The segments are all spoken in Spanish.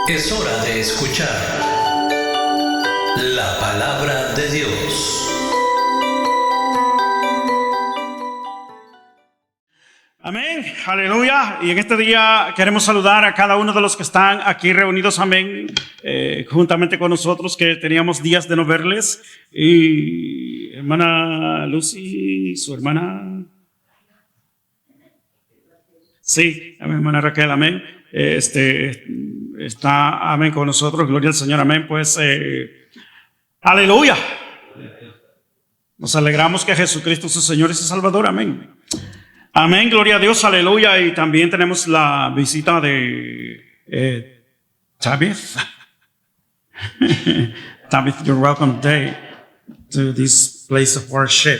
Es hora de escuchar la palabra de Dios. Amén, aleluya. Y en este día queremos saludar a cada uno de los que están aquí reunidos, amén, juntamente con nosotros, que teníamos días de no verles. Y hermana Lucy, su hermana, sí, amén, hermana Raquel, amén, está, amén, con nosotros, gloria al Señor, amén, pues, aleluya. Nos alegramos que Jesucristo es su Señor y su Salvador, amén. Amén, gloria a Dios, aleluya. Y también tenemos la visita de Tabith. Tabith, you're welcome today to this place of worship.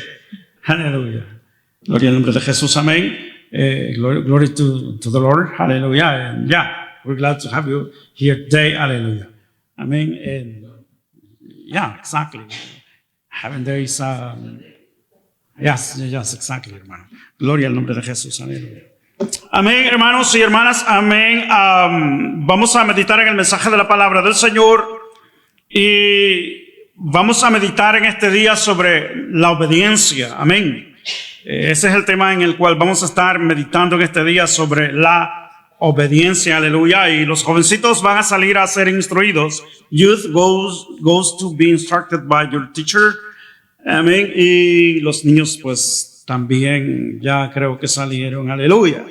Hallelujah. Gloria al nombre de Jesús, amén. Glory to the Lord, hallelujah. And yeah, we're glad to have you here today, hallelujah. Amén. And yeah, exactly. Having there is Yes, exactly, hermano. Gloria al nombre de Jesús, aleluya. Amén, hermanos y hermanas, amén. Vamos a meditar en el mensaje de la palabra del Señor y vamos a meditar en este día sobre la obediencia, amén. Ese es el tema en el cual vamos a estar meditando en este día, sobre la obediencia, aleluya. Y los jovencitos van a salir a ser instruidos. Youth goes to be instructed by your teacher. Amén. Y los niños pues también ya creo que salieron, aleluya.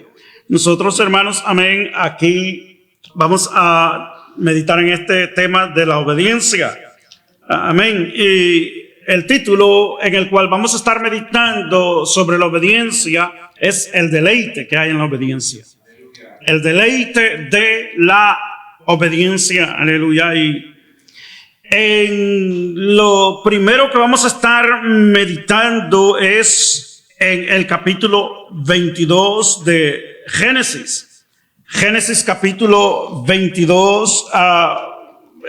Nosotros, hermanos, amén, aquí vamos a meditar en este tema de la obediencia, amén. Y el título en el cual vamos a estar meditando sobre la obediencia es el deleite que hay en la obediencia. El deleite de la obediencia, aleluya. Y lo primero que vamos a estar meditando es en el capítulo 22 de Génesis. Génesis capítulo 22,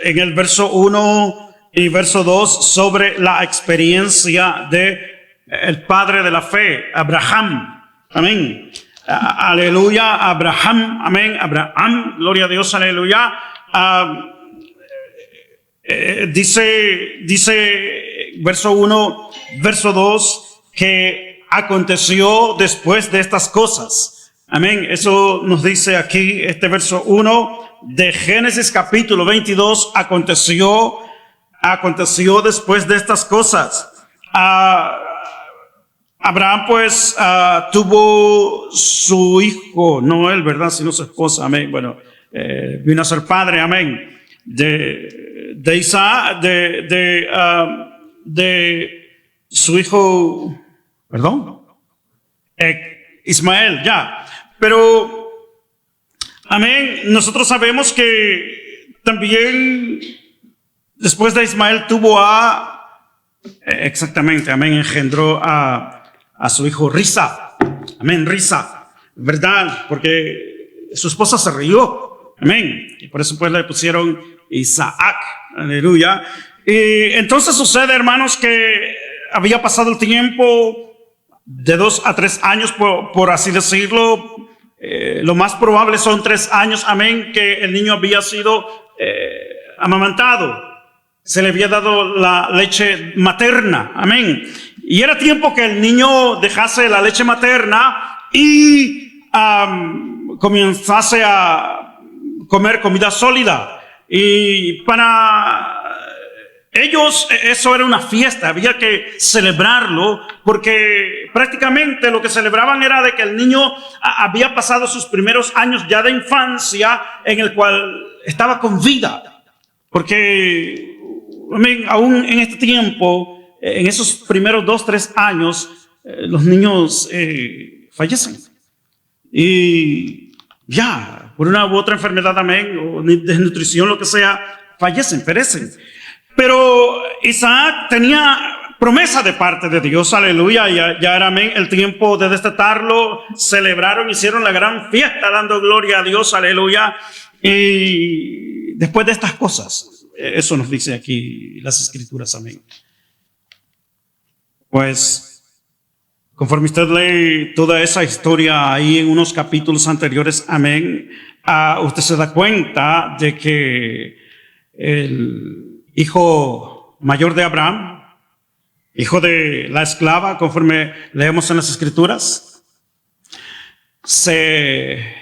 en el verso 1 y verso 2, sobre la experiencia de el padre de la fe, Abraham. Amén. Aleluya, Abraham. Amén. Abraham, gloria a Dios, aleluya. Dice verso 1, verso 2, que aconteció después de estas cosas. Amén. Eso nos dice aquí este verso 1 de Génesis capítulo 22. Aconteció después de estas cosas. Abraham pues tuvo su hijo, no él, ¿verdad?, sino su esposa. Amén. Bueno, vino a ser padre, amén, de Isaac, de su hijo, perdón, Ismael, ya. Pero, amén, nosotros sabemos que también después de Ismael tuvo exactamente, amén, engendró a su hijo Risa, amén, Risa, ¿verdad? Porque su esposa se rió, amén, y por eso pues le pusieron Isaac, aleluya. Y entonces sucede, hermanos, que había pasado el tiempo de 2 a 3 años, por así decirlo. Lo más probable son 3 años, amén, que el niño había sido amamantado. Se le había dado la leche materna, amén. Y era tiempo que el niño dejase la leche materna y comenzase a comer comida sólida. Y para ellos eso era una fiesta, había que celebrarlo, porque prácticamente lo que celebraban era de que el niño había pasado sus primeros años ya de infancia, en el cual estaba con vida. Porque aún en este tiempo, en esos primeros 2-3 años, los niños fallecen. Y ya, por una u otra enfermedad, amén, o desnutrición, lo que sea, fallecen, perecen. Pero Isaac tenía promesa de parte de Dios, aleluya. Ya era, amén, el tiempo de destetarlo. Celebraron, hicieron la gran fiesta dando gloria a Dios, aleluya. Y después de estas cosas, eso nos dice aquí las escrituras, amén. Pues conforme usted lee toda esa historia ahí en unos capítulos anteriores, amén, usted se da cuenta de que el hijo mayor de Abraham, hijo de la esclava, conforme leemos en las Escrituras, se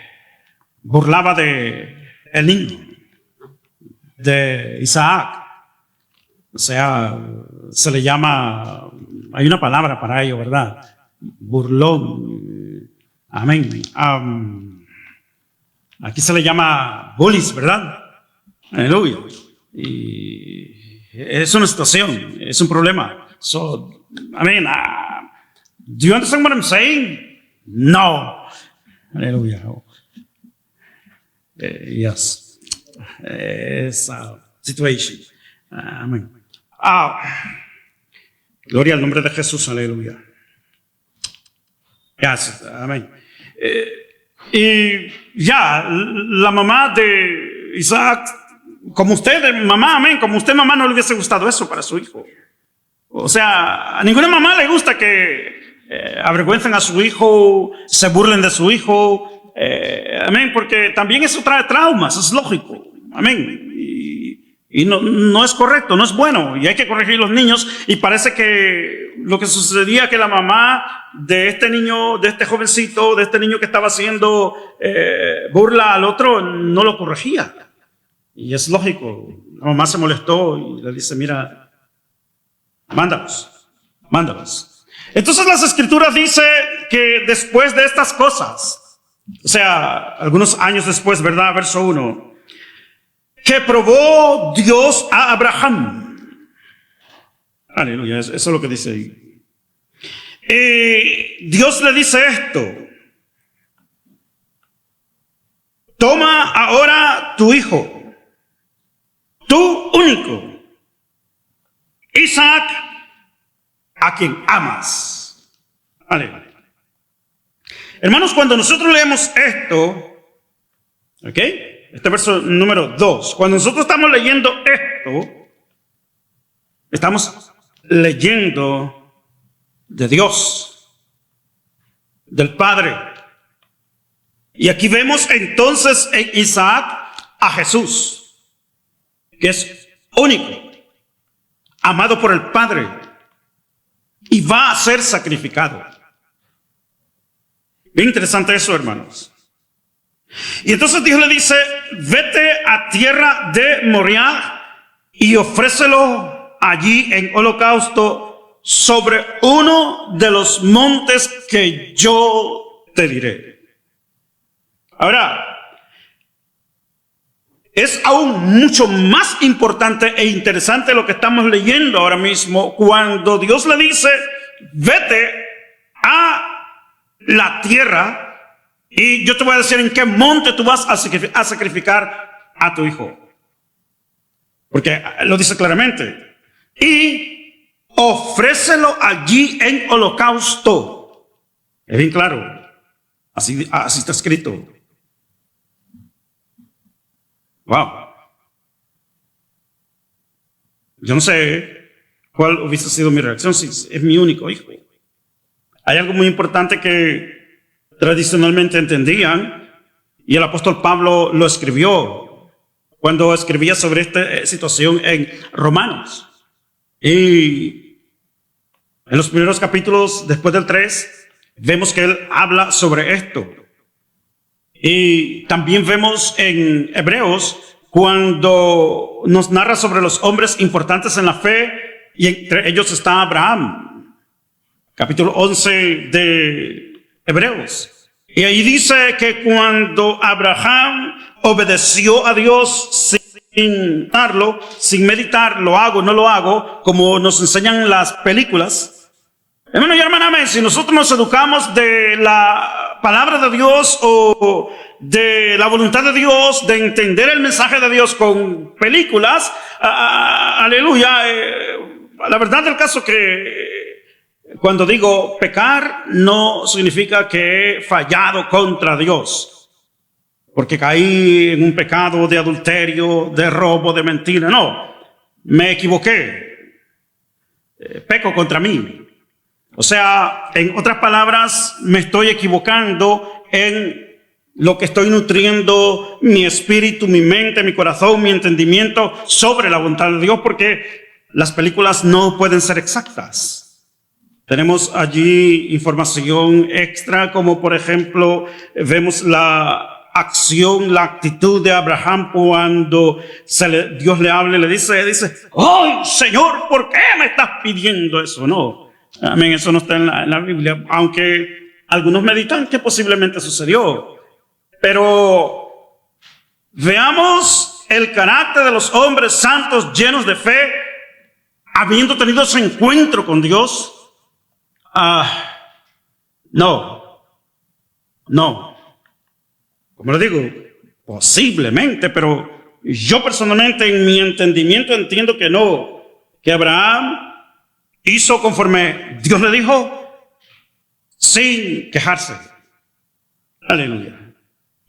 burlaba de el niño, de Isaac. O sea, se le llama, hay una palabra para ello, ¿verdad? Burlón. Amén. Aquí se le llama bullies, ¿verdad? Aleluya. Y es una situación, es un problema. So, amén. Do you understand what I'm saying? No. Aleluya. Yes. It's a situation. Amén. Gloria al nombre de Jesús, aleluya. Yes, amén. Y ya, la mamá de Isaac, como usted, mamá, amén, como usted, mamá, no le hubiese gustado eso para su hijo. O sea, a ninguna mamá le gusta que avergüencen a su hijo, se burlen de su hijo, amén, porque también eso trae traumas, es lógico, amén. Y no es correcto, no es bueno, y hay que corregir a los niños. Y parece que lo que sucedía que la mamá de este niño, de este jovencito, de este niño que estaba haciendo burla al otro, no lo corregía. Y es lógico, la mamá se molestó y le dice, mira, mándalos. Entonces las Escrituras dicen que después de estas cosas, o sea, algunos años después, ¿verdad? Verso 1. Que probó Dios a Abraham. Aleluya, eso es lo que dice ahí. Dios le dice esto. Toma ahora tu hijo, tu único, Isaac, a quien amas. Aleluya. Hermanos, cuando nosotros leemos esto, ¿ok? Este verso número 2. Cuando nosotros estamos leyendo esto, estamos leyendo de Dios, del Padre. Y aquí vemos entonces en Isaac a Jesús, que es único, amado por el Padre, y va a ser sacrificado. Bien interesante eso, hermanos. Y entonces Dios le dice, vete a tierra de Moriah y ofrécelo allí en holocausto sobre uno de los montes que yo te diré. Ahora, es aún mucho más importante e interesante lo que estamos leyendo ahora mismo cuando Dios le dice, vete a la tierra y yo te voy a decir en qué monte tú vas a sacrificar a tu hijo. Porque lo dice claramente. Y ofrécelo allí en holocausto. Es bien claro. Así está escrito. Wow. Yo no sé cuál hubiese sido mi reacción si es mi único hijo. Hay algo muy importante que tradicionalmente entendían, y el apóstol Pablo lo escribió cuando escribía sobre esta situación en Romanos. Y en los primeros capítulos, después del 3, vemos que él habla sobre esto. Y también vemos en Hebreos, cuando nos narra sobre los hombres importantes en la fe, y entre ellos está Abraham. Capítulo 11 de Hebreos. Y ahí dice que cuando Abraham obedeció a Dios sin darlo, sin meditar, lo hago, no lo hago, como nos enseñan las películas. Hermano y hermana, si nosotros nos educamos de la palabra de Dios o de la voluntad de Dios, de entender el mensaje de Dios con películas, aleluya, la verdad del caso que cuando digo pecar, no significa que he fallado contra Dios, porque caí en un pecado de adulterio, de robo, de mentira. No, me equivoqué, peco contra mí. O sea, en otras palabras, me estoy equivocando en lo que estoy nutriendo mi espíritu, mi mente, mi corazón, mi entendimiento sobre la voluntad de Dios, porque las películas no pueden ser exactas. Tenemos allí información extra, como por ejemplo, vemos la acción, la actitud de Abraham cuando Dios le habla y le dice, ¡ay, Señor, ¿por qué me estás pidiendo eso? No, amén, eso no está en la Biblia, aunque algunos meditan que posiblemente sucedió. Pero veamos el carácter de los hombres santos llenos de fe, habiendo tenido ese encuentro con Dios. No. Como le digo, posiblemente, pero yo personalmente en mi entendimiento entiendo que no, que Abraham hizo conforme Dios le dijo sin quejarse. Aleluya.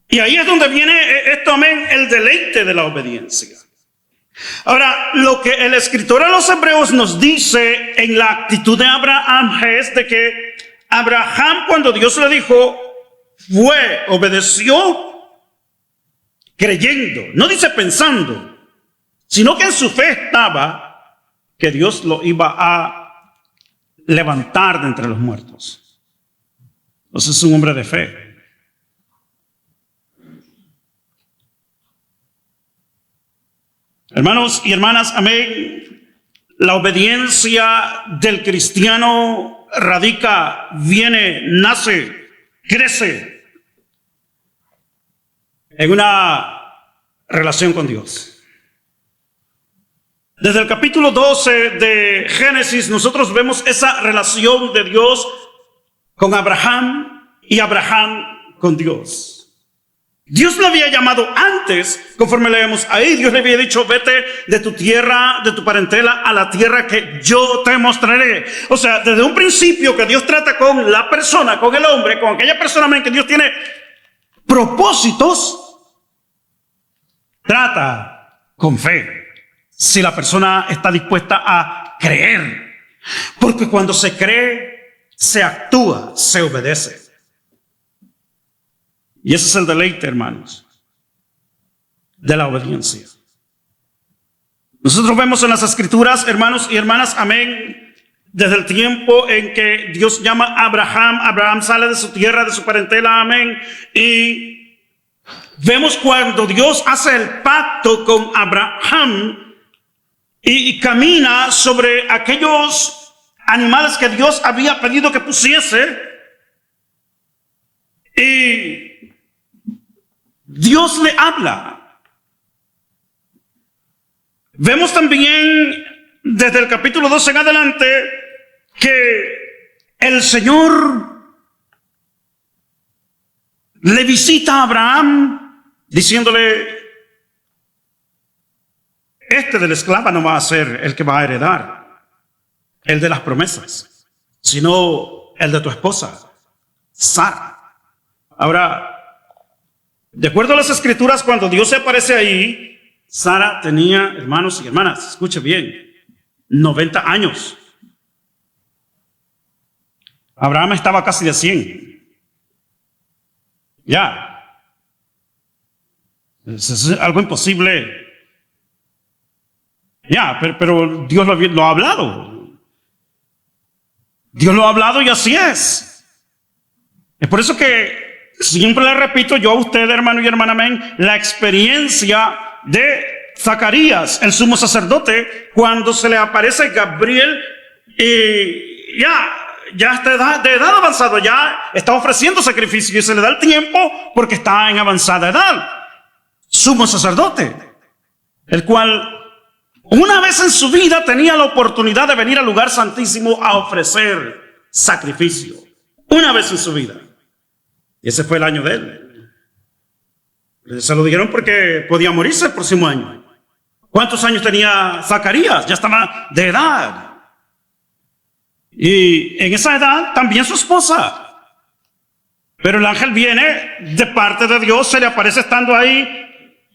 Y ahí es donde viene esto, amén, el deleite de la obediencia. Ahora, lo que el escritor a los Hebreos nos dice en la actitud de Abraham es de que Abraham, cuando Dios le dijo, obedeció creyendo, no dice pensando, sino que en su fe estaba que Dios lo iba a levantar de entre los muertos. Entonces es un hombre de fe. Hermanos y hermanas, amén. La obediencia del cristiano radica, viene, nace, crece en una relación con Dios. Desde el capítulo 12 de Génesis, nosotros vemos esa relación de Dios con Abraham y Abraham con Dios. Dios le había llamado antes, conforme leemos ahí, Dios le había dicho, vete de tu tierra, de tu parentela, a la tierra que yo te mostraré. O sea, desde un principio que Dios trata con la persona, con el hombre, con aquella persona que Dios tiene propósitos, trata con fe. Si la persona está dispuesta a creer. Porque cuando se cree, se actúa, se obedece. Y ese es el deleite, hermanos, de la obediencia. Nosotros vemos en las Escrituras, hermanos y hermanas, amén, desde el tiempo en que Dios llama a Abraham, Abraham sale de su tierra, de su parentela, amén, y vemos cuando Dios hace el pacto con Abraham y camina sobre aquellos animales que Dios había pedido que pusiese, y Dios le habla. Vemos también desde el capítulo 12 en adelante que el Señor le visita a Abraham diciéndole, este del esclavo no va a ser el que va a heredar el de las promesas, sino el de tu esposa, Sara. Ahora, de acuerdo a las Escrituras, cuando Dios se aparece ahí, Sara tenía, hermanos y hermanas, escuche bien, 90 años. Abraham estaba casi de 100. Ya. Es algo imposible. Ya, pero Dios lo ha hablado. Dios lo ha hablado y así es. Es por eso que siempre le repito yo a usted, hermano y hermana, amén, la experiencia de Zacarías, el sumo sacerdote, cuando se le aparece Gabriel y ya está de edad avanzada, ya está ofreciendo sacrificio y se le da el tiempo porque está en avanzada edad. Sumo sacerdote, el cual una vez en su vida tenía la oportunidad de venir al lugar santísimo a ofrecer sacrificio. Una vez en su vida. Y ese fue el año de él. Se lo dijeron porque podía morirse el próximo año. ¿Cuántos años tenía Zacarías? Ya estaba de edad. Y en esa edad también su esposa. Pero el ángel viene de parte de Dios, se le aparece estando ahí,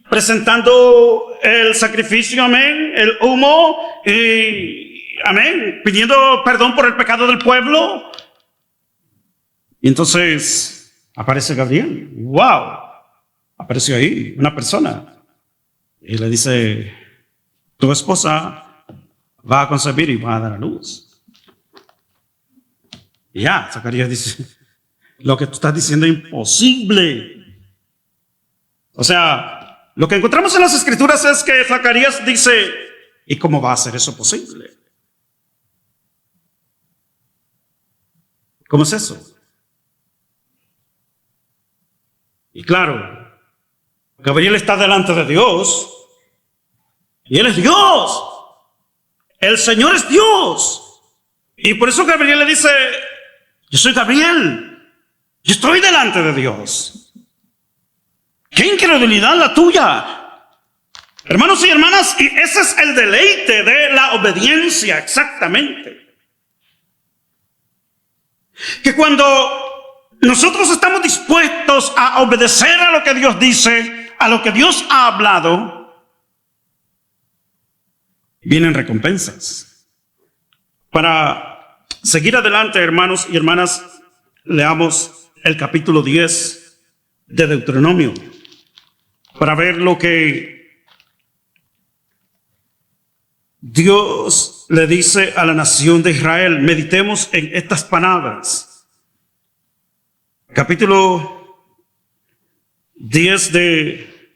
presentando el sacrificio, amén, el humo, y amén, pidiendo perdón por el pecado del pueblo. Y entonces aparece Gabriel. ¡Wow! Apareció ahí una persona. Y le dice, tu esposa va a concebir y va a dar a luz. Y ya, Zacarías dice, lo que tú estás diciendo es imposible. O sea, lo que encontramos en las Escrituras es que Zacarías dice, ¿y cómo va a ser eso posible? ¿Cómo es eso? Y claro, Gabriel está delante de Dios y Él es Dios. El Señor es Dios. Y por eso Gabriel le dice, yo soy Gabriel, yo estoy delante de Dios. ¡Qué incredulidad la tuya! Hermanos y hermanas, y ese es el deleite de la obediencia, exactamente. Que cuando nosotros estamos dispuestos a obedecer a lo que Dios dice, a lo que Dios ha hablado, vienen recompensas. Para seguir adelante, hermanos y hermanas, leamos el capítulo 10 de Deuteronomio, para ver lo que Dios le dice a la nación de Israel. Meditemos en estas palabras. Capítulo 10 de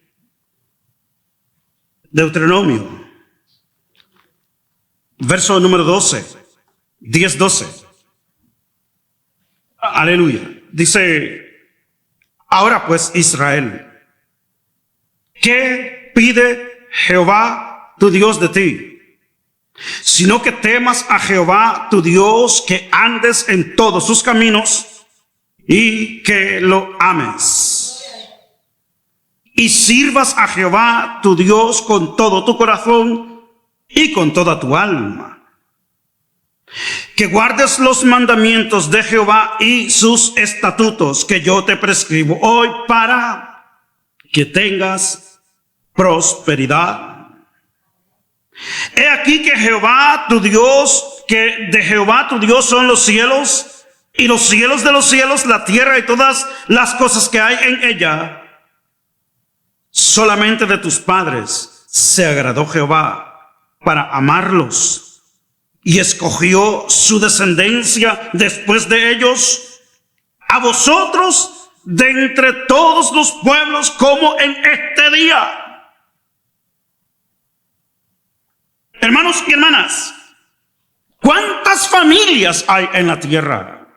Deuteronomio, verso número 12, 10-12. Aleluya. Dice, ahora pues Israel, ¿qué pide Jehová tu Dios de ti? Sino que temas a Jehová tu Dios, que andes en todos sus caminos y que lo ames. Y sirvas a Jehová tu Dios con todo tu corazón y con toda tu alma. Que guardes los mandamientos de Jehová y sus estatutos que yo te prescribo hoy para que tengas prosperidad. He aquí que Jehová tu Dios, que de Jehová tu Dios son los cielos y los cielos de los cielos, la tierra y todas las cosas que hay en ella. Solamente de tus padres se agradó Jehová para amarlos y escogió su descendencia después de ellos, a vosotros de entre todos los pueblos, como en este día. Hermanos y hermanas, ¿cuántas familias hay en la tierra?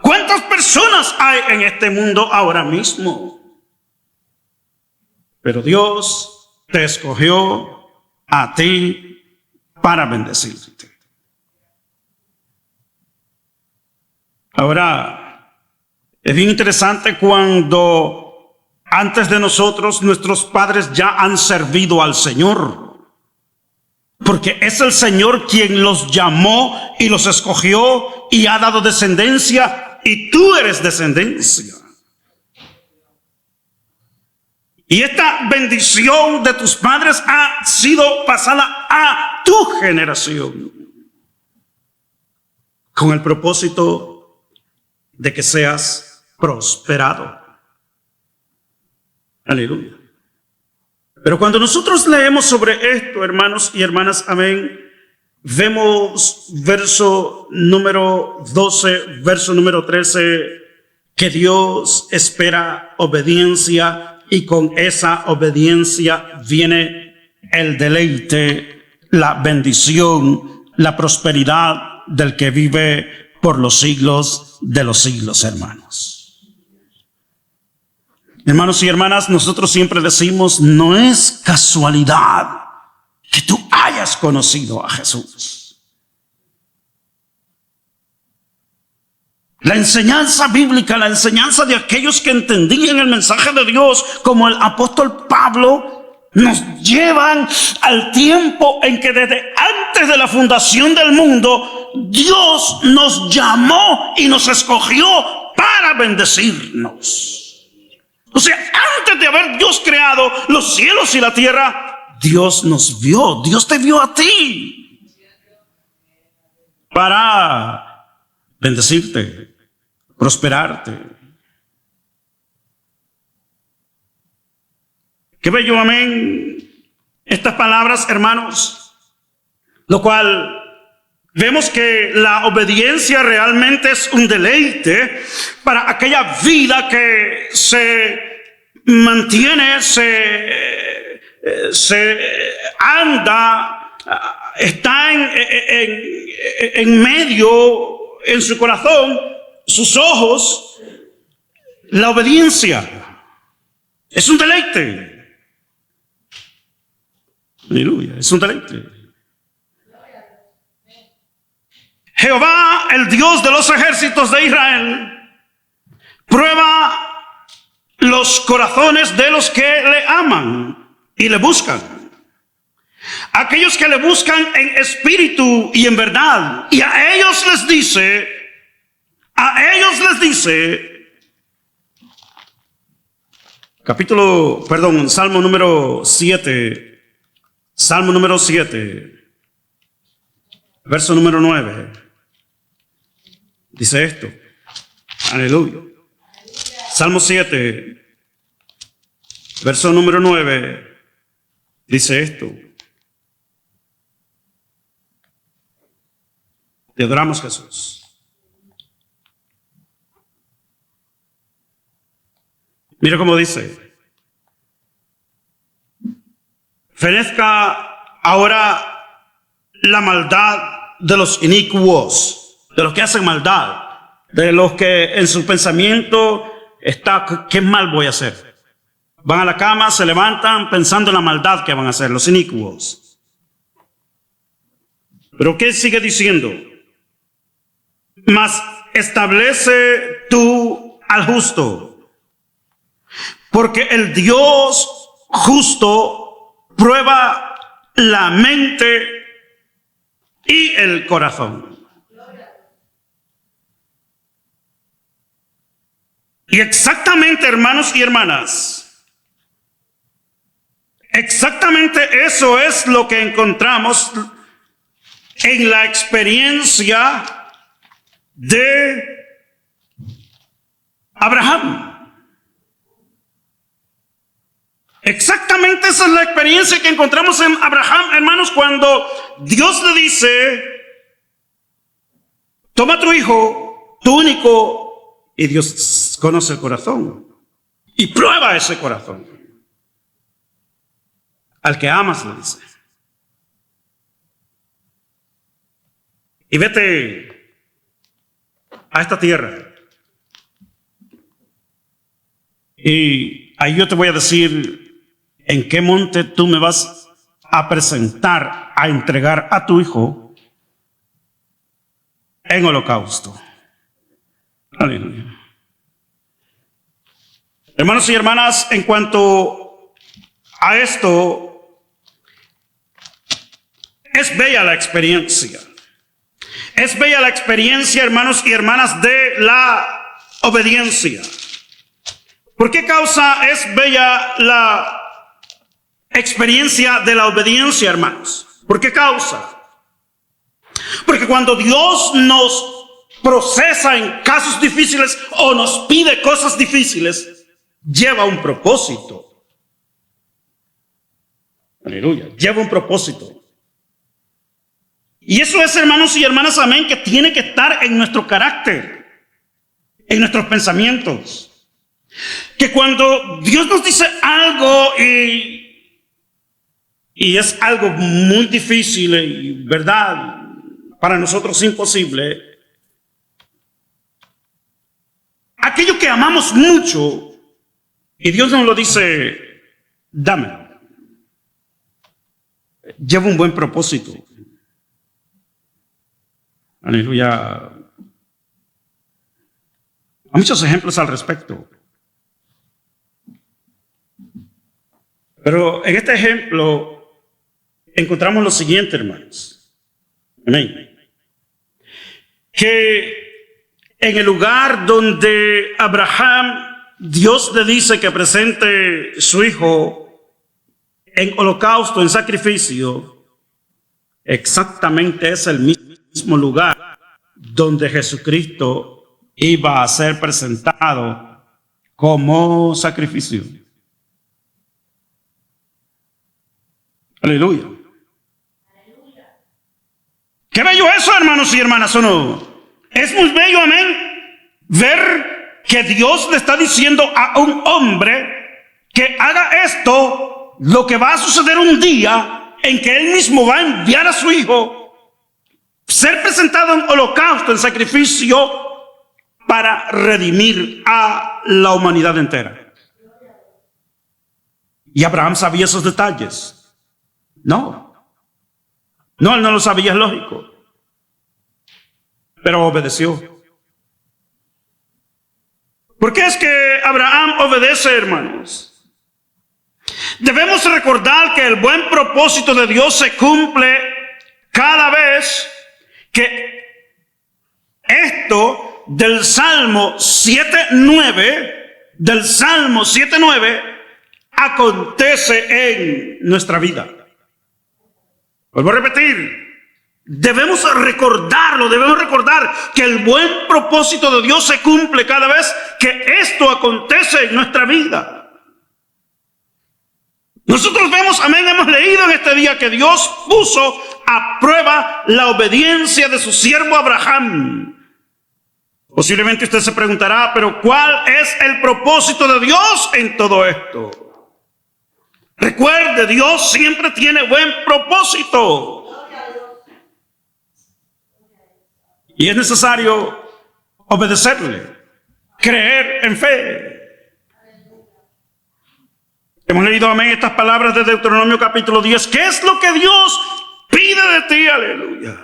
¿Cuántas personas hay en este mundo ahora mismo? Pero Dios te escogió a ti para bendecirte. Ahora, es bien interesante cuando antes de nosotros nuestros padres ya han servido al Señor. Porque es el Señor quien los llamó y los escogió y ha dado descendencia, y tú eres descendencia. Y esta bendición de tus padres ha sido pasada a tu generación, con el propósito de que seas prosperado. Aleluya. Pero cuando nosotros leemos sobre esto, hermanos y hermanas, amén, vemos verso número 12, verso número 13, que Dios espera obediencia, y con esa obediencia viene el deleite, la bendición, la prosperidad del que vive por los siglos de los siglos, hermanos. Hermanos y hermanas, nosotros siempre decimos, no es casualidad que tú hayas conocido a Jesús. La enseñanza bíblica, la enseñanza de aquellos que entendían el mensaje de Dios, como el apóstol Pablo, nos llevan al tiempo en que desde antes de la fundación del mundo, Dios nos llamó y nos escogió para bendecirnos. O sea, antes de haber Dios creado los cielos y la tierra, Dios nos vio, Dios te vio a ti para bendecirte, prosperarte. Qué bello, amén. Estas palabras, hermanos, lo cual vemos que la obediencia realmente es un deleite para aquella vida que se mantiene, se anda, está en medio, en su corazón, sus ojos. La obediencia es un deleite. Aleluya, es un deleite. Jehová, el Dios de los ejércitos de Israel, prueba los corazones de los que le aman y le buscan. Aquellos que le buscan en espíritu y en verdad. Y a ellos les dice, Salmo número 7, verso número 9. Dice esto. Aleluya. Salmo 7, verso número 9. Dice esto. Te adoramos, Jesús. Mira cómo dice. Fenezca ahora la maldad de los inicuos, de los que hacen maldad, de los que en su pensamiento está, ¿qué mal voy a hacer? Van a la cama, se levantan pensando en la maldad que van a hacer, los inicuos. Pero ¿qué sigue diciendo? Mas establece tú al justo, porque el Dios justo prueba la mente y el corazón. Y exactamente, hermanos y hermanas, exactamente eso es lo que encontramos en la experiencia de Abraham. Exactamente esa es la experiencia que encontramos en Abraham, hermanos, cuando Dios le dice, toma tu hijo, tu único, y Dios conoce el corazón y prueba ese corazón. Al que amas, le dice. Y vete a esta tierra. Y ahí yo te voy a decir en qué monte tú me vas a presentar, a entregar a tu hijo en holocausto. Aleluya. Hermanos y hermanas, en cuanto a esto, es bella la experiencia. Es bella la experiencia, hermanos y hermanas, de la obediencia. ¿Por qué causa es bella la experiencia de la obediencia, hermanos? ¿Por qué causa? Porque cuando Dios nos procesa en casos difíciles o nos pide cosas difíciles, lleva un propósito. Aleluya, lleva un propósito. Y eso es, hermanos y hermanas, amén, que tiene que estar en nuestro carácter, en nuestros pensamientos. Que cuando Dios nos dice algo y es algo muy difícil y verdad, para nosotros imposible, aquello que amamos mucho, y Dios nos lo dice, dámelo. Lleva un buen propósito. Aleluya. Hay muchos ejemplos al respecto. Pero en este ejemplo encontramos lo siguiente, hermanos. Amén. Que en el lugar donde Abraham, Dios le dice que presente su hijo en holocausto, en sacrificio, exactamente es el mismo lugar donde Jesucristo iba a ser presentado como sacrificio. Aleluya. Qué bello eso, hermanos y hermanas, ¿o no? Es muy bello, amén, ver que Dios le está diciendo a un hombre que haga esto, lo que va a suceder un día en que Él mismo va a enviar a su Hijo, ser presentado en holocausto, en sacrificio, para redimir a la humanidad entera. ¿Y Abraham sabía esos detalles? No, él no lo sabía, es lógico. Pero obedeció. ¿Por qué es que Abraham obedece, hermanos? Debemos recordar que el buen propósito de Dios se cumple cada vez que esto del Salmo 7:9 acontece en nuestra vida. Vuelvo a repetir. Debemos recordar que el buen propósito de Dios se cumple cada vez que esto acontece en nuestra vida. Nosotros vemos, amén, hemos leído en este día que Dios puso a prueba la obediencia de su siervo Abraham. Posiblemente usted se preguntará, pero ¿cuál es el propósito de Dios en todo esto? Recuerde, Dios siempre tiene buen propósito. Y es necesario obedecerle, creer en fe. Hemos leído, amén, estas palabras de Deuteronomio capítulo 10. ¿Qué es lo que Dios pide de ti? Aleluya.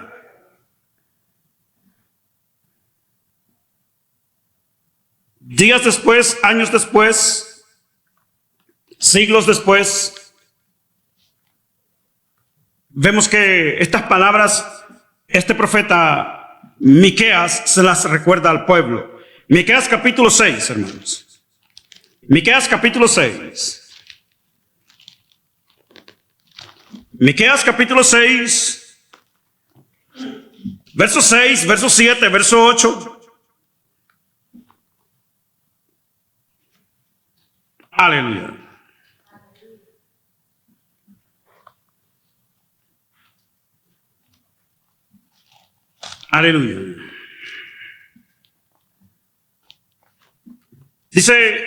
Días después, años después, siglos después, vemos que estas palabras, este profeta Miqueas se las recuerda al pueblo. Miqueas capítulo 6, hermanos. Miqueas capítulo 6. Miqueas capítulo 6, verso 6, verso 7, verso 8. Aleluya. Aleluya. Dice,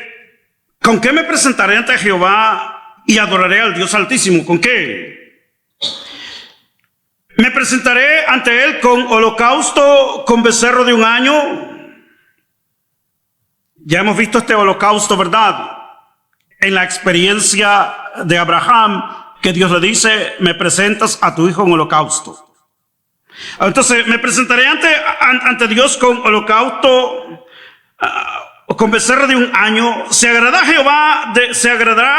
¿con qué me presentaré ante Jehová y adoraré al Dios Altísimo? ¿Con qué? Me presentaré ante Él con holocausto, con becerro de un año. Ya hemos visto este holocausto, ¿verdad? En la experiencia de Abraham, que Dios le dice, me presentas a tu hijo en holocausto. Entonces me presentaré ante Dios con holocausto, con becerro de un año. ¿Se agradará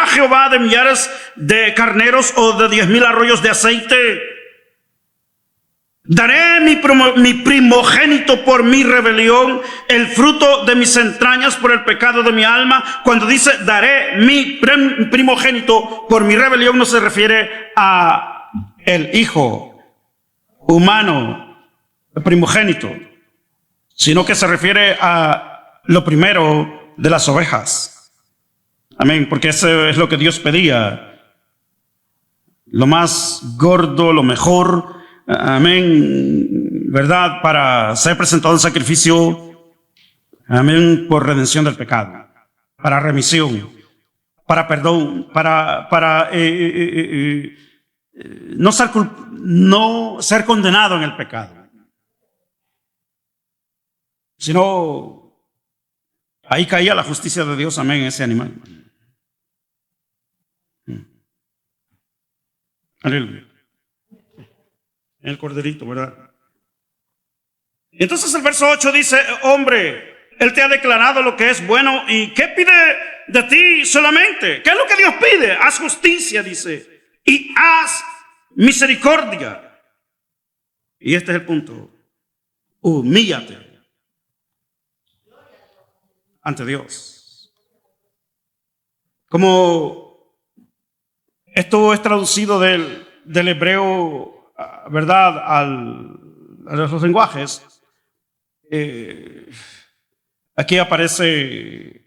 Jehová de millares de carneros o de 10,000 arroyos de aceite? Daré mi primogénito por mi rebelión, el fruto de mis entrañas por el pecado de mi alma. Cuando dice daré mi primogénito por mi rebelión, no se refiere a el hijo humano, el primogénito, sino que se refiere a lo primero de las ovejas. Amén, porque eso es lo que Dios pedía. Lo más gordo, lo mejor, amén, ¿verdad? Para ser presentado en sacrificio, amén, por redención del pecado, para remisión, para perdón, para no ser condenado en el pecado, sino ahí caía la justicia de Dios, amén, en ese animal. Aleluya. El corderito, ¿verdad? Entonces el verso 8 dice, hombre, Él te ha declarado lo que es bueno. ¿Y qué pide de ti solamente? ¿Qué es lo que Dios pide? Haz justicia, dice, y haz misericordia. Y este es el punto. Humíllate ante Dios. Como esto es traducido del hebreo, ¿verdad?, a los lenguajes, aquí aparece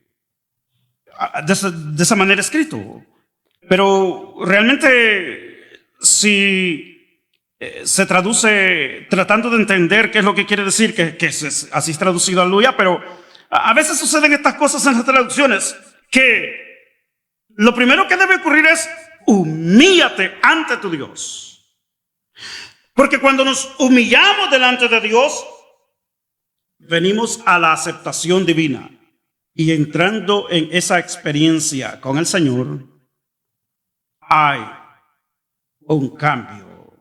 de esa manera escrito. Pero realmente si se traduce tratando de entender qué es lo que quiere decir, que así es traducido, aleluya, pero a veces suceden estas cosas en las traducciones, que lo primero que debe ocurrir es humíllate ante tu Dios. Porque cuando nos humillamos delante de Dios, venimos a la aceptación divina. Y entrando en esa experiencia con el Señor, hay un cambio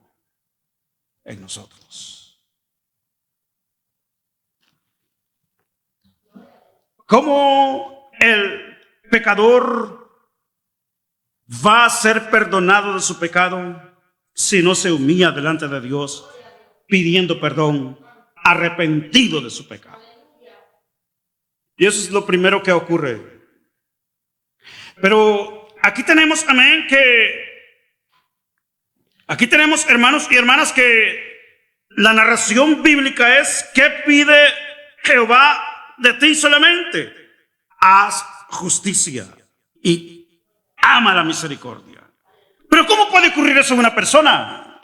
en nosotros. ¿Cómo el pecador va a ser perdonado de su pecado si no se humilla delante de Dios pidiendo perdón, arrepentido de su pecado? Y eso es lo primero que ocurre. Pero aquí tenemos, amén, aquí tenemos, hermanos y hermanas, que la narración bíblica es: ¿qué pide Jehová de ti solamente? Haz justicia y ama la misericordia. Pero ¿cómo puede ocurrir eso en una persona?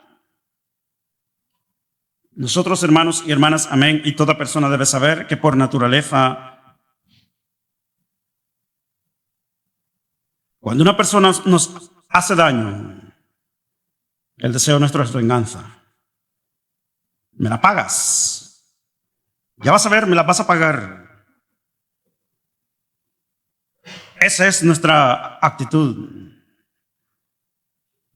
Nosotros, hermanos y hermanas, amén, y toda persona debe saber que por naturaleza, cuando una persona nos hace daño, el deseo nuestro es venganza. Me la pagas. Ya vas a ver, me la vas a pagar. Esa es nuestra actitud.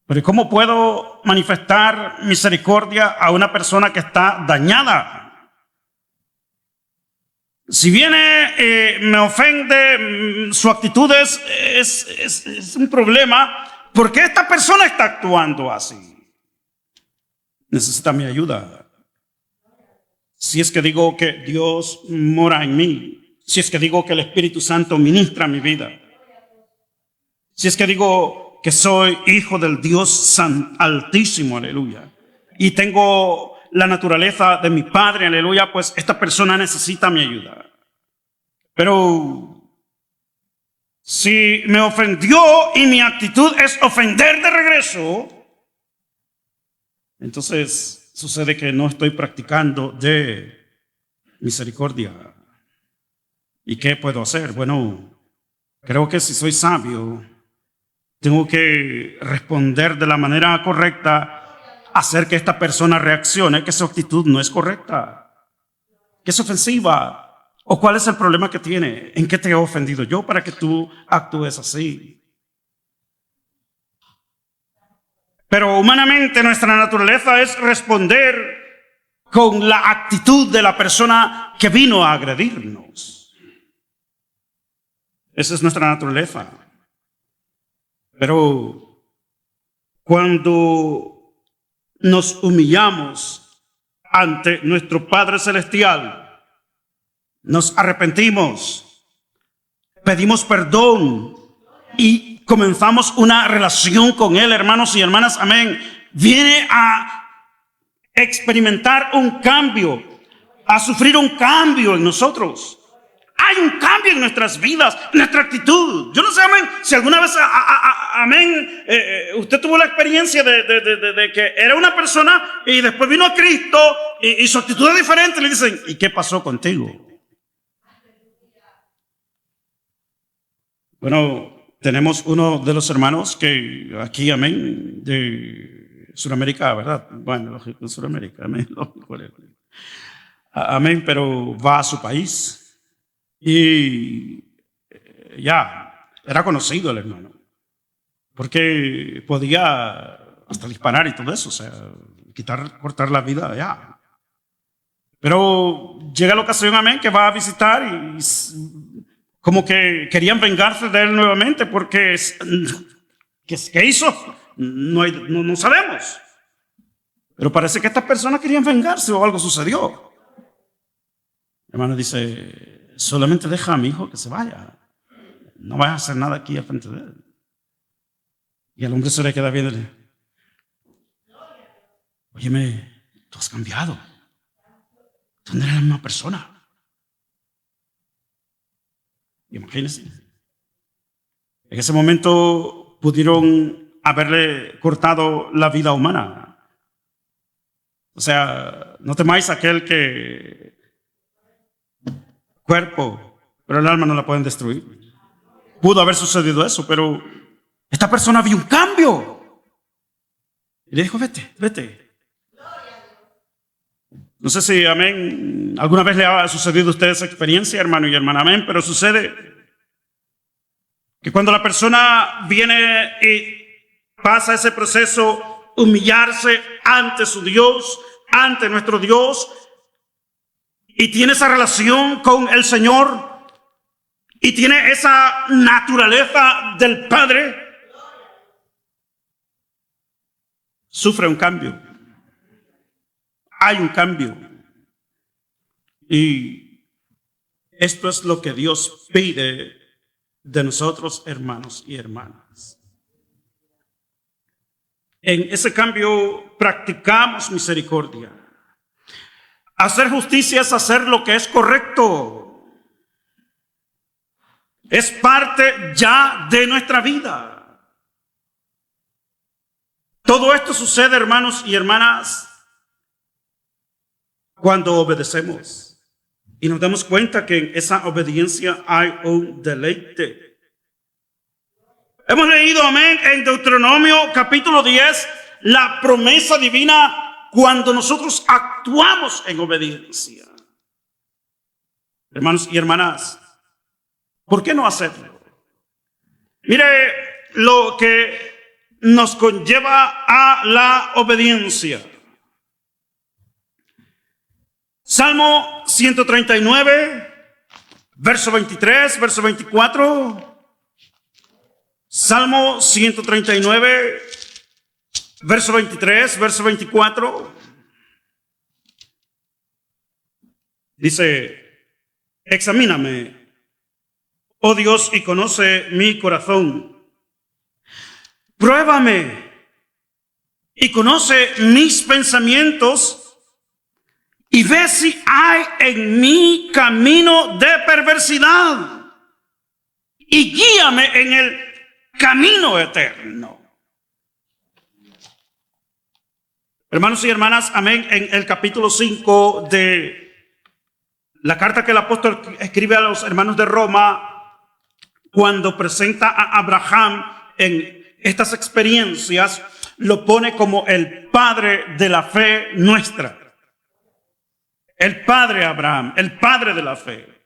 Pero ¿cómo puedo manifestar misericordia a una persona que está dañada? Si viene, me ofende, su actitud es un problema. ¿Por qué esta persona está actuando así? Necesita mi ayuda. Si es que digo que Dios mora en mí, si es que digo que el Espíritu Santo ministra mi vida, si es que digo que soy hijo del Dios Altísimo, aleluya, y tengo la naturaleza de mi Padre, aleluya, pues esta persona necesita mi ayuda. Pero si me ofendió y mi actitud es ofender de regreso, entonces sucede que no estoy practicando de misericordia. ¿Y qué puedo hacer? Bueno, creo que si soy sabio, tengo que responder de la manera correcta, hacer que esta persona reaccione que su actitud no es correcta, que es ofensiva. ¿O cuál es el problema que tiene? ¿En qué te he ofendido yo para que tú actúes así? Pero humanamente nuestra naturaleza es responder con la actitud de la persona que vino a agredirnos. Esa es nuestra naturaleza. Pero cuando nos humillamos ante nuestro Padre Celestial, nos arrepentimos, pedimos perdón y comenzamos una relación con Él, hermanos y hermanas, amén, viene a experimentar un cambio, a sufrir un cambio en nosotros. Hay un cambio en nuestras vidas, en nuestra actitud. Yo no sé, amén, si alguna vez, amén, usted tuvo la experiencia de que era una persona y después vino a Cristo y su actitud es diferente. Le dicen, ¿y qué pasó contigo? Bueno, tenemos uno de los hermanos que aquí, amén, de Sudamérica, ¿verdad? Bueno, lógico, de Sudamérica, amén, lógico. Amén, pero va a su país. Y ya, era conocido el hermano, porque podía hasta disparar y todo eso, o sea, cortar la vida ya. Pero llega la ocasión, amén, que va a visitar y como que querían vengarse de él nuevamente, porque ¿qué hizo? No sabemos. Pero parece que estas personas querían vengarse o algo sucedió. El hermano dice, solamente deja a mi hijo que se vaya. No vayas a hacer nada aquí al frente de él. Y el hombre se le queda viendo. Óyeme, tú has cambiado. Tú no eres la misma persona. Imagínense. En ese momento pudieron haberle cortado la vida humana. O sea, no temáis a aquel que cuerpo, pero el alma no la pueden destruir. Pudo haber sucedido eso, pero esta persona vio un cambio. Y le dijo, vete, vete. No sé si, amén, alguna vez le ha sucedido a usted esa experiencia, hermano y hermana, amén, pero sucede que cuando la persona viene y pasa ese proceso, humillarse ante su Dios, ante nuestro Dios, y tiene esa relación con el Señor, y tiene esa naturaleza del Padre, sufre un cambio. Hay un cambio. Y esto es lo que Dios pide de nosotros, hermanos y hermanas. En ese cambio practicamos misericordia. Hacer justicia es hacer lo que es correcto. Es parte ya de nuestra vida. Todo esto sucede, hermanos y hermanas, cuando obedecemos. Y nos damos cuenta que en esa obediencia hay un deleite. Hemos leído, amén, en Deuteronomio capítulo 10, la promesa divina cuando nosotros actuamos en obediencia. Hermanos y hermanas, ¿por qué no hacerlo? Mire lo que nos conlleva a la obediencia. Salmo 139, verso 23, verso 24. Salmo 139, verso 23, verso 24. Dice, examíname, oh Dios, y conoce mi corazón. Pruébame y conoce mis pensamientos y ve si hay en mí camino de perversidad y guíame en el camino eterno. Hermanos y hermanas, amén, en el capítulo 5 de la carta que el apóstol escribe a los hermanos de Roma, cuando presenta a Abraham en estas experiencias, lo pone como el padre de la fe nuestra. El padre Abraham, el padre de la fe.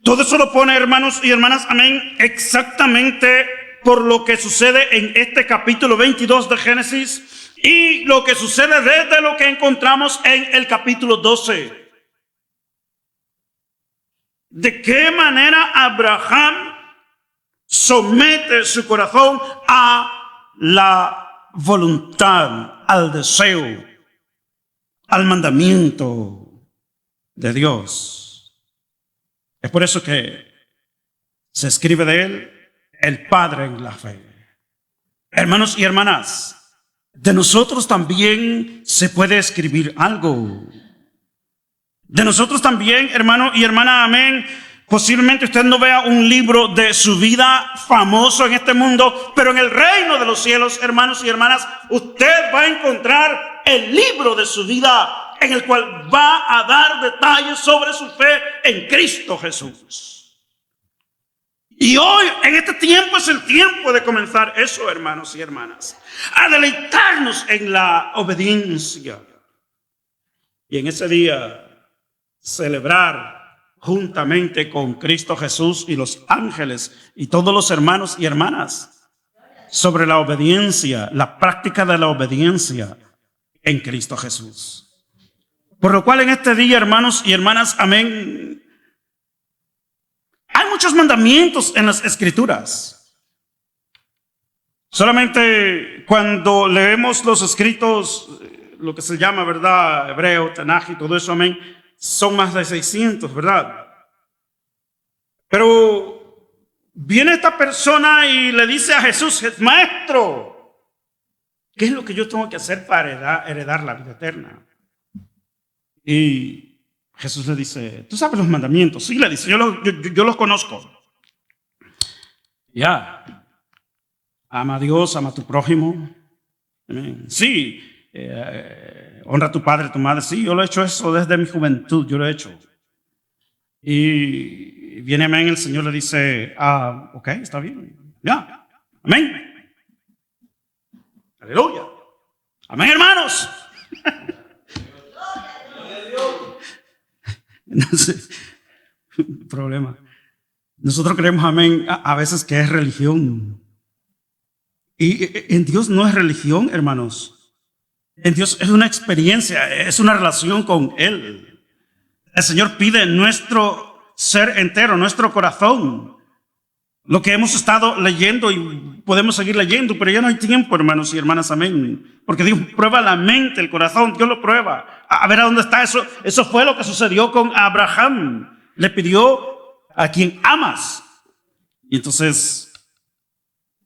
Todo eso lo pone, hermanos y hermanas, amén, exactamente por lo que sucede en este capítulo 22 de Génesis y lo que sucede desde lo que encontramos en el capítulo 12. De qué manera Abraham somete su corazón a la voluntad, al deseo, al mandamiento de Dios. Es por eso que se escribe de él el Padre en la fe. Hermanos y hermanas, de nosotros también se puede escribir algo. De nosotros también, hermano y hermana, amén. Posiblemente usted no vea un libro de su vida famoso en este mundo, pero en el reino de los cielos, hermanos y hermanas, usted va a encontrar el libro de su vida en el cual va a dar detalles sobre su fe en Cristo Jesús. Y hoy, en este tiempo, es el tiempo de comenzar eso, hermanos y hermanas, a deleitarnos en la obediencia. Y en ese día, celebrar juntamente con Cristo Jesús y los ángeles y todos los hermanos y hermanas sobre la obediencia, la práctica de la obediencia en Cristo Jesús. Por lo cual en este día, hermanos y hermanas, amén, hay muchos mandamientos en las Escrituras. Solamente cuando leemos los escritos, lo que se llama, ¿verdad?, Hebreo, Tanaj y todo eso, amén, son más de 600, ¿verdad? Pero viene esta persona y le dice a Jesús, maestro, ¿qué es lo que yo tengo que hacer para heredar la vida eterna? Y Jesús le dice, ¿tú sabes los mandamientos? Sí, le dice, yo los conozco. Ya. Ama a Dios, ama a tu prójimo. Amén. Sí, honra a tu padre, a tu madre. Sí, yo lo he hecho eso desde mi juventud, yo lo he hecho. Y viene amén, el Señor le dice, ok, está bien. Ya, amén. Aleluya. Amén, hermanos. Entonces, problema. Nosotros creemos, amén, a veces que es religión. Y en Dios no es religión, hermanos. En Dios es una experiencia, es una relación con Él. El Señor pide nuestro ser entero, nuestro corazón. Lo que hemos estado leyendo y podemos seguir leyendo, pero ya no hay tiempo, hermanos y hermanas, amén. Porque Dios prueba la mente, el corazón, Dios lo prueba. A ver a dónde está eso. Eso fue lo que sucedió con Abraham. Le pidió a quien amas. Y entonces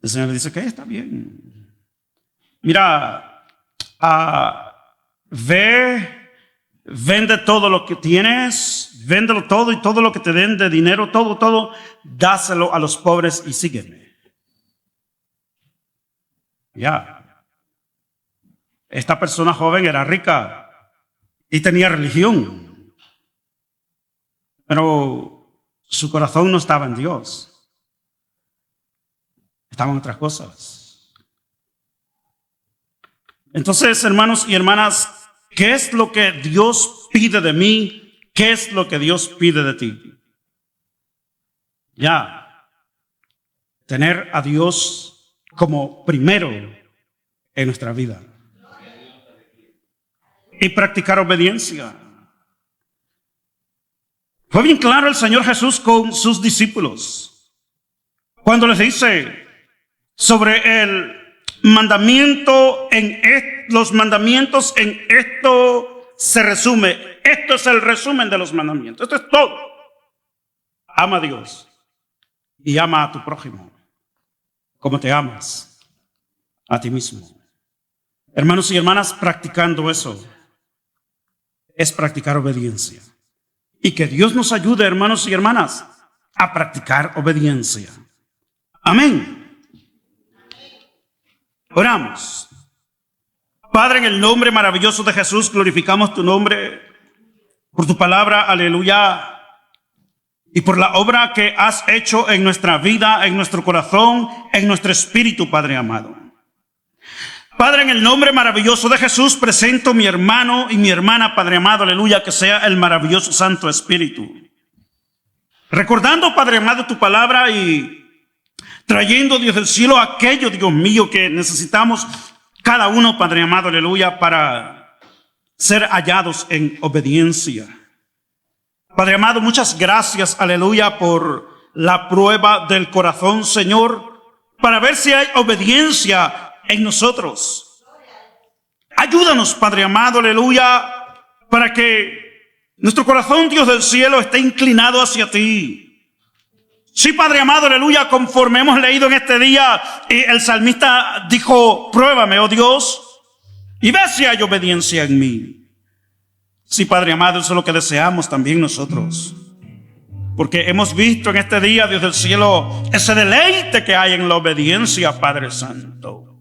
el Señor le dice que está bien. Mira, vende todo lo que tienes, véndelo todo y todo lo que te den de dinero, todo, dáselo a los pobres y sígueme. Ya. Esta persona joven era rica y tenía religión, pero su corazón no estaba en Dios. Estaban otras cosas. Entonces, hermanos y hermanas, ¿qué es lo que Dios pide de mí? ¿Qué es lo que Dios pide de ti? Ya, tener a Dios como primero en nuestra vida y practicar obediencia. Fue bien claro el Señor Jesús con sus discípulos cuando les dice sobre el mandamiento, los mandamientos en esto se resume. Esto es el resumen de los mandamientos. Esto es todo. Ama a Dios y ama a tu prójimo como te amas a ti mismo. Hermanos y hermanas, practicando eso es practicar obediencia. Y que Dios nos ayude, hermanos y hermanas, a practicar obediencia. Amén. Oramos. Padre, en el nombre maravilloso de Jesús, glorificamos tu nombre por tu palabra, aleluya, y por la obra que has hecho en nuestra vida, en nuestro corazón, en nuestro espíritu, Padre amado. Padre, en el nombre maravilloso de Jesús, presento mi hermano y mi hermana, Padre amado, aleluya, que sea el maravilloso Santo Espíritu. Recordando, Padre amado, tu palabra y trayendo, Dios del cielo, aquello, Dios mío, que necesitamos cada uno, Padre amado, aleluya, para ser hallados en obediencia. Padre amado, muchas gracias, aleluya, por la prueba del corazón, Señor, para ver si hay obediencia en nosotros. Ayúdanos, Padre amado, aleluya, para que nuestro corazón, Dios del cielo, esté inclinado hacia ti. Sí, Padre amado, aleluya, conforme hemos leído en este día, el salmista dijo, pruébame, oh Dios, y ve si hay obediencia en mí. Sí, Padre amado, eso es lo que deseamos también nosotros. Porque hemos visto en este día, Dios del cielo, ese deleite que hay en la obediencia, Padre Santo.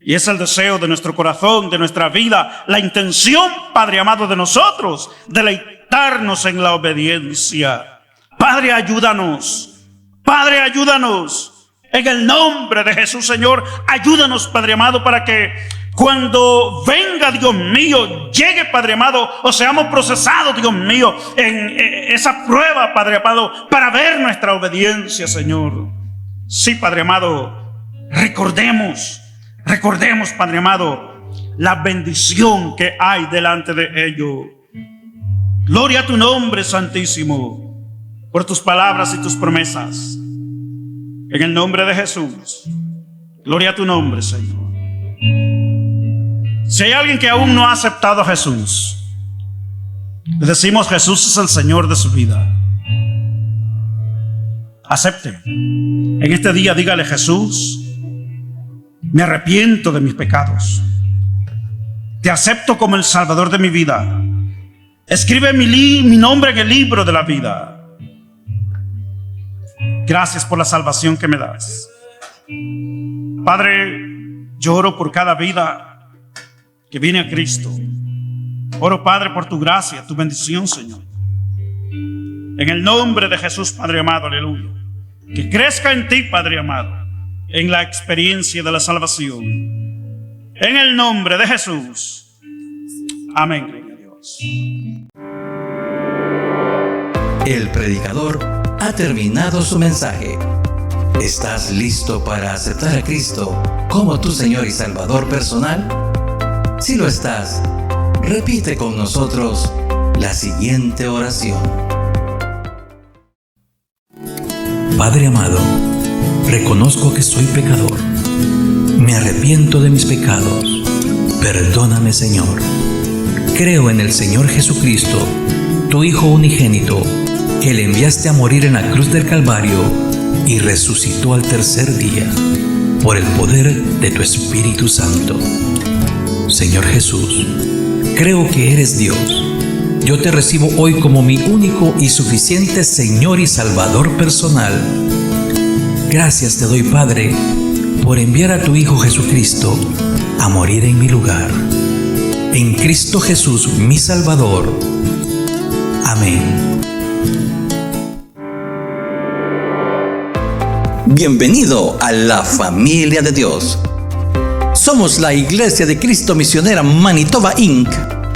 Y es el deseo de nuestro corazón, de nuestra vida, la intención, Padre amado, de nosotros, deleitarnos en la obediencia. Padre, ayúdanos. Padre, ayúdanos. En el nombre de Jesús, Señor, ayúdanos, Padre amado, para que cuando venga, Dios mío, llegue, Padre amado, o seamos procesados, Dios mío, en esa prueba, Padre amado, para ver nuestra obediencia, Señor. Sí, Padre amado, recordemos, Padre amado, la bendición que hay delante de ello. Gloria a tu nombre, Santísimo, por tus palabras y tus promesas. En el nombre de Jesús. Gloria a tu nombre, Señor. Si hay alguien que aún no ha aceptado a Jesús, le decimos: Jesús es el Señor de su vida. Acepte. En este día dígale: Jesús, me arrepiento de mis pecados. Te acepto como el Salvador de mi vida. Escribe mi nombre en el libro de la vida. Gracias por la salvación que me das. Padre, yo oro por cada vida que viene a Cristo. Oro, Padre, por tu gracia, tu bendición, Señor. En el nombre de Jesús, Padre amado, aleluya. Que crezca en ti, Padre amado, en la experiencia de la salvación. En el nombre de Jesús. Amén. Gloria a Dios. El predicador ha terminado su mensaje. ¿Estás listo para aceptar a Cristo como tu Señor y Salvador personal? Si lo estás, repite con nosotros la siguiente oración. Padre amado, reconozco que soy pecador. Me arrepiento de mis pecados. Perdóname, Señor. Creo en el Señor Jesucristo, tu Hijo unigénito, que le enviaste a morir en la cruz del Calvario y resucitó al tercer día por el poder de tu Espíritu Santo. Señor Jesús, creo que eres Dios. Yo te recibo hoy como mi único y suficiente Señor y Salvador personal. Gracias te doy, Padre, por enviar a tu Hijo Jesucristo a morir en mi lugar. En Cristo Jesús, mi Salvador. Amén. Bienvenido a la familia de Dios. Somos la Iglesia de Cristo Misionera Manitoba Inc.,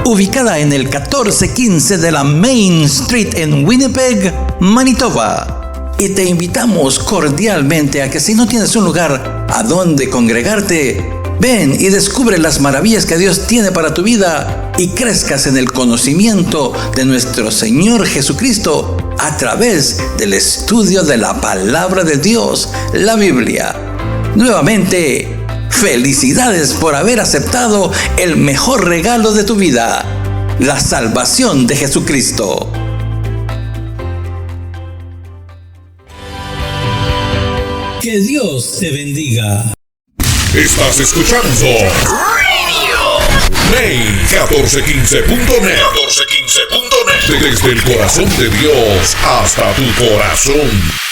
ubicada en el 1415 de la Main Street en Winnipeg, Manitoba. Y te invitamos cordialmente a que si no tienes un lugar a donde congregarte, ven y descubre las maravillas que Dios tiene para tu vida y crezcas en el conocimiento de nuestro Señor Jesucristo a través del estudio de la palabra de Dios, la Biblia. Nuevamente, felicidades por haber aceptado el mejor regalo de tu vida, la salvación de Jesucristo. Que Dios te bendiga. Estás escuchando Main 1415.net. Desde el corazón de Dios hasta tu corazón.